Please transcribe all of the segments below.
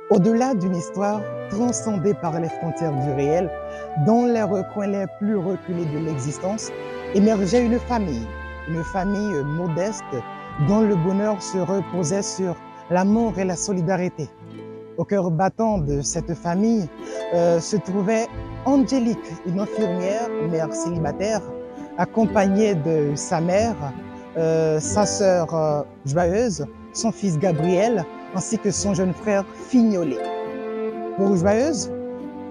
Au-delà d'une histoire transcendée par les frontières du réel, dans les recoins les plus reculés de l'existence, émergeait une famille modeste dont le bonheur se reposait sur l'amour et la solidarité. Au cœur battant de cette famille se trouvait Angélique, une infirmière, mère célibataire, accompagnée de sa mère, sa sœur Joyeuse, son fils Gabriel, ainsi que son jeune frère Fignolet. Pour Joyeuse,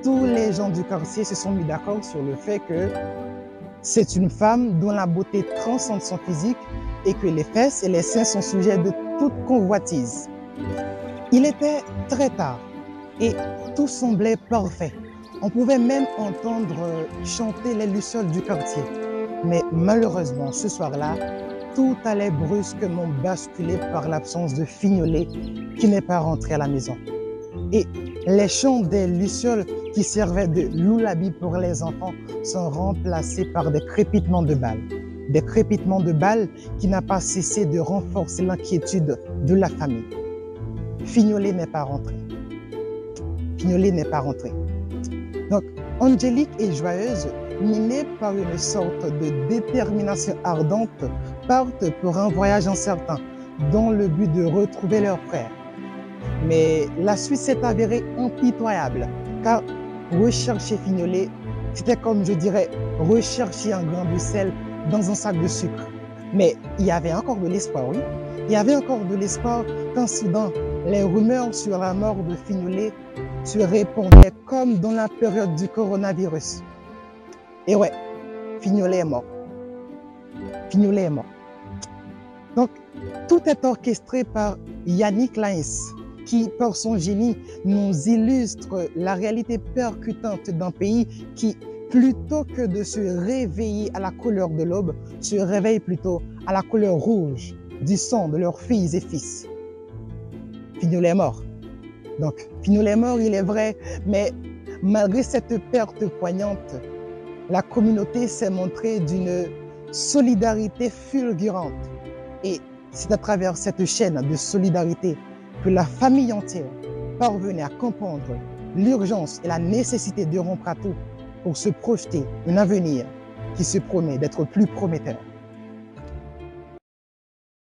tous les gens du quartier se sont mis d'accord sur le fait que c'est une femme dont la beauté transcende son physique et que les fesses et les seins sont sujets de toute convoitise. Il était très tard et tout semblait parfait. On pouvait même entendre chanter les lucioles du quartier. Mais malheureusement, ce soir-là, tout allait brusquement basculer par l'absence de Fignolet qui n'est pas rentré à la maison. Et les chants des lucioles qui servaient de lullaby pour les enfants sont remplacés par des crépitements de balles. Des crépitements de balles qui n'ont pas cessé de renforcer l'inquiétude de la famille. Fignolet n'est pas rentré. Fignolet n'est pas rentré. Donc, Angélique et Joyeuse, minées par une sorte de détermination ardente, partent pour un voyage incertain dans le but de retrouver leur frère. Mais la suite s'est avérée impitoyable, car rechercher Fignolet, c'était comme je dirais rechercher un grain de sel dans un sac de sucre. Mais il y avait encore de l'espoir, oui. Il y avait encore de l'espoir quand soudain, les rumeurs sur la mort de Fignolet se répandaient comme dans la période du coronavirus. Et ouais, Fignolet est mort. Fignolet est mort. Donc, tout est orchestré par Yannick Laens, qui, par son génie, nous illustre la réalité percutante d'un pays qui, plutôt que de se réveiller à la couleur de l'aube, se réveille plutôt à la couleur rouge du sang de leurs filles et fils. Fignolet est mort. Donc, Fignolet est mort, il est vrai, mais malgré cette perte poignante, la communauté s'est montrée d'une solidarité fulgurante. Et c'est à travers cette chaîne de solidarité que la famille entière parvenait à comprendre l'urgence et la nécessité de rompre à tout pour se projeter un avenir qui se promet d'être plus prometteur.